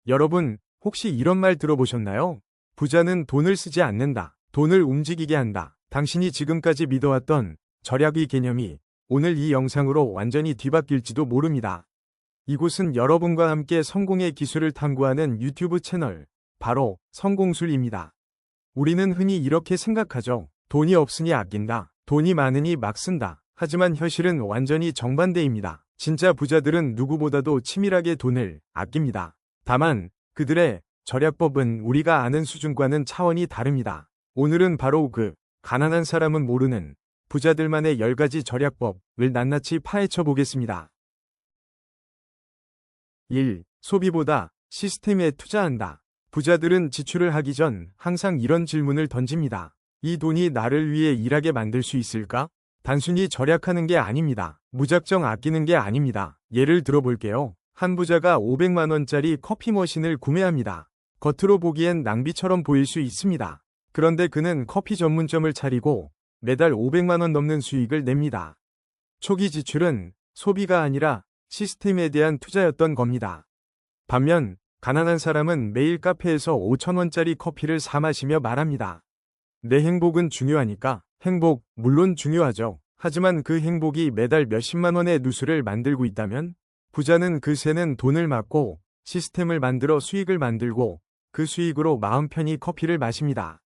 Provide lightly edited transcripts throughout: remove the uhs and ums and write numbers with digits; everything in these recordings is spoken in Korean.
여러분, 혹시 이런 말 들어보셨나요? 부자는 돈을 쓰지 않는다. 돈을 움직이게 한다. 당신이 지금까지 믿어왔던 절약의 개념이 오늘 이 영상으로 완전히 뒤바뀔지도 모릅니다. 이곳은 여러분과 함께 성공의 기술을 탐구하는 유튜브 채널, 바로 성공술입니다. 우리는 흔히 이렇게 생각하죠. 돈이 없으니 아낀다. 돈이 많으니 막 쓴다. 하지만 현실은 완전히 정반대입니다. 진짜 부자들은 누구보다도 치밀하게 돈을 아낍니다. 다만 그들의 절약법은 우리가 아는 수준과는 차원이 다릅니다. 오늘은 바로 그 가난한 사람은 모르는 부자들만의 10가지 절약법을 낱낱이 파헤쳐 보겠습니다. 1. 소비보다 시스템에 투자한다. 부자들은 지출을 하기 전 항상 이런 질문을 던집니다. 이 돈이 나를 위해 일하게 만들 수 있을까? 단순히 절약하는 게 아닙니다. 무작정 아끼는 게 아닙니다. 예를 들어볼게요. 한 부자가 500만 원짜리 커피 머신을 구매합니다. 겉으로 보기엔 낭비처럼 보일 수 있습니다. 그런데 그는 커피 전문점을 차리고 매달 500만 원 넘는 수익을 냅니다. 초기 지출은 소비가 아니라 시스템에 대한 투자였던 겁니다. 반면 가난한 사람은 매일 카페에서 5,000원짜리 커피를 사 마시며 말합니다. 내 행복은 중요하니까. 행복, 물론 중요하죠. 하지만 그 행복이 매달 몇십만 원의 누수를 만들고 있다면 부자는 그 새는 돈을 막고 시스템을 만들어 수익을 만들고 그 수익으로 마음 편히 커피를 마십니다.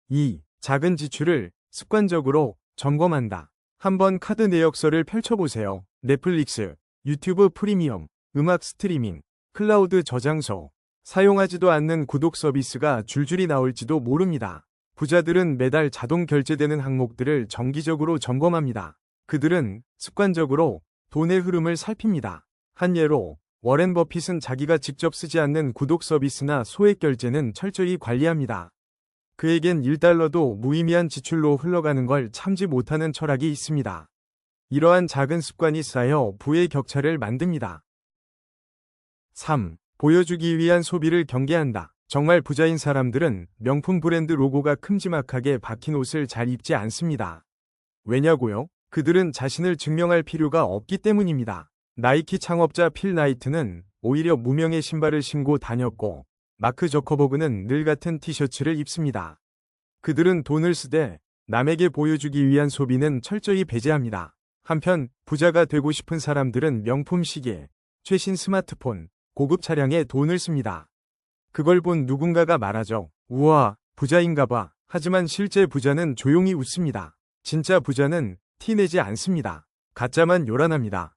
2. 작은 지출을 습관적으로 점검한다. 한번 카드 내역서를 펼쳐보세요. 넷플릭스, 유튜브 프리미엄, 음악 스트리밍, 클라우드 저장소, 사용하지도 않는 구독 서비스가 줄줄이 나올지도 모릅니다. 부자들은 매달 자동 결제되는 항목들을 정기적으로 점검합니다. 그들은 습관적으로 돈의 흐름을 살핍니다. 한 예로 워렌 버핏은 자기가 직접 쓰지 않는 구독 서비스나 소액 결제는 철저히 관리합니다. 그에겐 1달러도 무의미한 지출로 흘러가는 걸 참지 못하는 철학이 있습니다. 이러한 작은 습관이 쌓여 부의 격차를 만듭니다. 3. 보여주기 위한 소비를 경계한다. 정말 부자인 사람들은 명품 브랜드 로고가 큼지막하게 박힌 옷을 잘 입지 않습니다. 왜냐고요? 그들은 자신을 증명할 필요가 없기 때문입니다. 나이키 창업자 필 나이트는 오히려 무명의 신발을 신고 다녔고 마크 저커버그는 늘 같은 티셔츠를 입습니다. 그들은 돈을 쓰되 남에게 보여주기 위한 소비는 철저히 배제합니다. 한편 부자가 되고 싶은 사람들은 명품 시계, 최신 스마트폰, 고급 차량에 돈을 씁니다. 그걸 본 누군가가 말하죠. 우와, 부자인가 봐. 하지만 실제 부자는 조용히 웃습니다. 진짜 부자는 티내지 않습니다. 가짜만 요란합니다.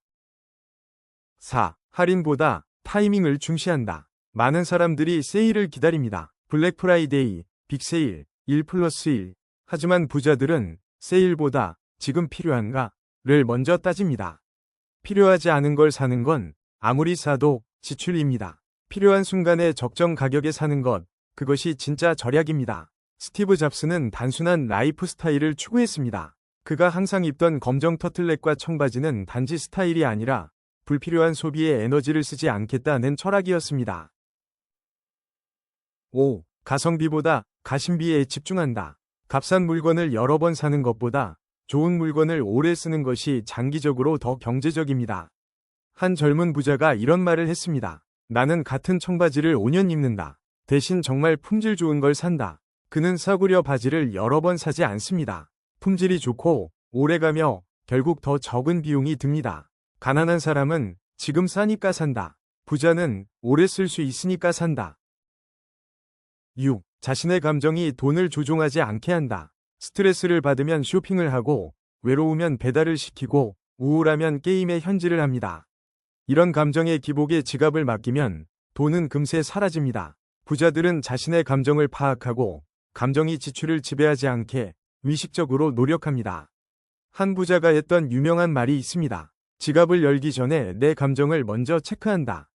4. 할인보다 타이밍을 중시한다. 많은 사람들이 세일을 기다립니다. 블랙 프라이데이, 빅세일, 1+1. 하지만 부자들은 세일보다 지금 필요한가를 먼저 따집니다. 필요하지 않은 걸 사는 건 아무리 사도 지출입니다. 필요한 순간에 적정 가격에 사는 것, 그것이 진짜 절약입니다. 스티브 잡스는 단순한 라이프 스타일을 추구했습니다. 그가 항상 입던 검정 터틀넥과 청바지는 단지 스타일이 아니라 불필요한 소비에 에너지를 쓰지 않겠다는 철학이었습니다. 5. 가성비보다 가심비에 집중한다. 값싼 물건을 여러 번 사는 것보다 좋은 물건을 오래 쓰는 것이 장기적으로 더 경제적입니다. 한 젊은 부자가 이런 말을 했습니다. 나는 같은 청바지를 5년 입는다. 대신 정말 품질 좋은 걸 산다. 그는 싸구려 바지를 여러 번 사지 않습니다. 품질이 좋고 오래가며 결국 더 적은 비용이 듭니다. 가난한 사람은 지금 싸니까 산다. 부자는 오래 쓸 수 있으니까 산다. 6. 자신의 감정이 돈을 조종하지 않게 한다. 스트레스를 받으면 쇼핑을 하고 외로우면 배달을 시키고 우울하면 게임에 현질을 합니다. 이런 감정의 기복에 지갑을 맡기면 돈은 금세 사라집니다. 부자들은 자신의 감정을 파악하고 감정이 지출을 지배하지 않게 의식적으로 노력합니다. 한 부자가 했던 유명한 말이 있습니다. 지갑을 열기 전에 내 감정을 먼저 체크한다.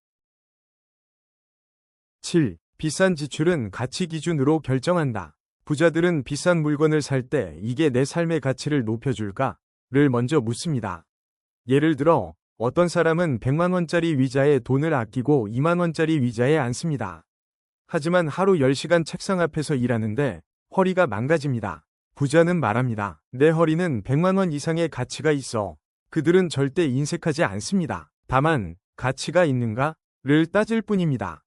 7. 비싼 지출은 가치 기준으로 결정한다. 부자들은 비싼 물건을 살 때 이게 내 삶의 가치를 높여줄까를 먼저 묻습니다. 예를 들어 어떤 사람은 100만 원짜리 위자에 돈을 아끼고 2만 원짜리 위자에 안 씁니다. 하지만 하루 10시간 책상 앞에서 일하는데 허리가 망가집니다. 부자는 말합니다. 내 허리는 100만 원 이상의 가치가 있어. 그들은 절대 인색하지 않습니다. 다만 가치가 있는가? 를 따질 뿐입니다.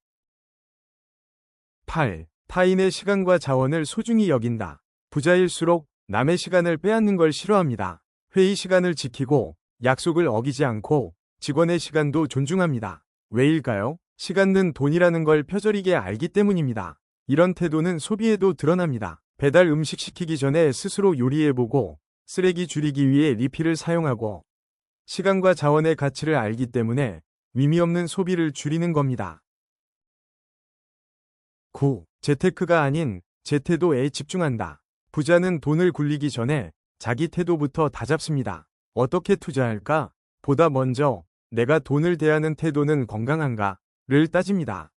8. 타인의 시간과 자원을 소중히 여긴다. 부자일수록 남의 시간을 빼앗는 걸 싫어합니다. 회의 시간을 지키고 약속을 어기지 않고 직원의 시간도 존중합니다. 왜일까요? 시간은 돈이라는 걸 표절이게 알기 때문입니다. 이런 태도는 소비에도 드러납니다. 배달 음식 시키기 전에 스스로 요리해보고 쓰레기 줄이기 위해 리필을 사용하고 시간과 자원의 가치를 알기 때문에 의미 없는 소비를 줄이는 겁니다. 9. 재테크가 아닌 재태도에 집중한다. 부자는 돈을 굴리기 전에 자기 태도부터 다잡습니다. 어떻게 투자할까? 보다 먼저 내가 돈을 대하는 태도는 건강한가? 를 따집니다.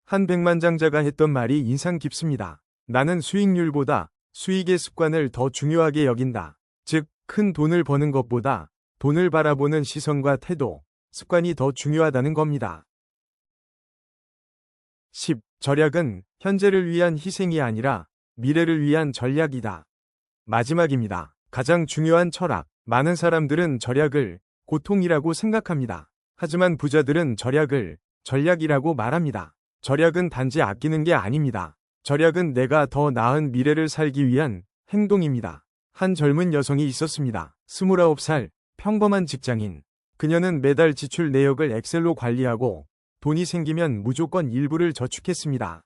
한 백만장자가 했던 말이 인상 깊습니다. 나는 수익률보다 수익의 습관을 더 중요하게 여긴다. 즉, 큰 돈을 버는 것보다 돈을 바라보는 시선과 태도, 습관이 더 중요하다는 겁니다. 10. 절약은 현재를 위한 희생이 아니라 미래를 위한 전략이다. 마지막입니다. 가장 중요한 철학. 많은 사람들은 절약을 고통이라고 생각합니다. 하지만 부자들은 절약을 전략이라고 말합니다. 절약은 단지 아끼는 게 아닙니다. 절약은 내가 더 나은 미래를 살기 위한 행동입니다. 한 젊은 여성이 있었습니다. 29살, 평범한 직장인. 그녀는 매달 지출 내역을 엑셀로 관리하고 돈이 생기면 무조건 일부를 저축했습니다.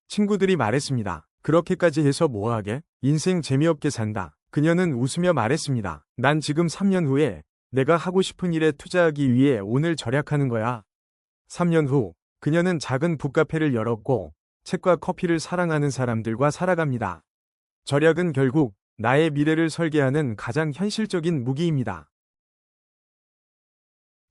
친구들이 말했습니다. 그렇게까지 해서 뭐하게? 인생 재미없게 산다. 그녀는 웃으며 말했습니다. 난 지금 3년 후에 내가 하고 싶은 일에 투자하기 위해 오늘 절약하는 거야. 3년 후, 그녀는 작은 북카페를 열었고 책과 커피를 사랑하는 사람들과 살아갑니다. 절약은 결국 나의 미래를 설계하는 가장 현실적인 무기입니다.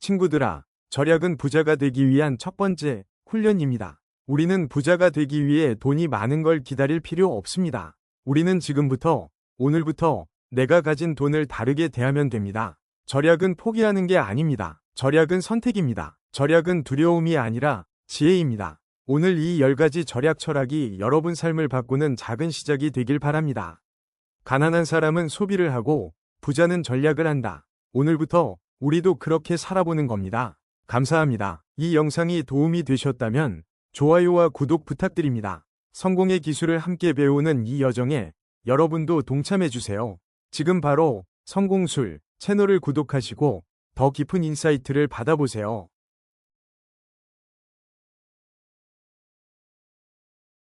친구들아, 절약은 부자가 되기 위한 첫 번째 훈련입니다. 우리는 부자가 되기 위해 돈이 많은 걸 기다릴 필요 없습니다. 우리는 지금부터, 오늘부터 내가 가진 돈을 다르게 대하면 됩니다. 절약은 포기하는 게 아닙니다. 절약은 선택입니다. 절약은 두려움이 아니라 지혜입니다. 오늘 이 10가지 절약 철학이 여러분 삶을 바꾸는 작은 시작이 되길 바랍니다. 가난한 사람은 소비를 하고 부자는 전략을 한다. 오늘부터 우리도 그렇게 살아보는 겁니다. 감사합니다. 이 영상이 도움이 되셨다면 좋아요와 구독 부탁드립니다. 성공의 기술을 함께 배우는 이 여정에 여러분도 동참해주세요. 지금 바로 성공술 채널을 구독하시고 더 깊은 인사이트를 받아보세요.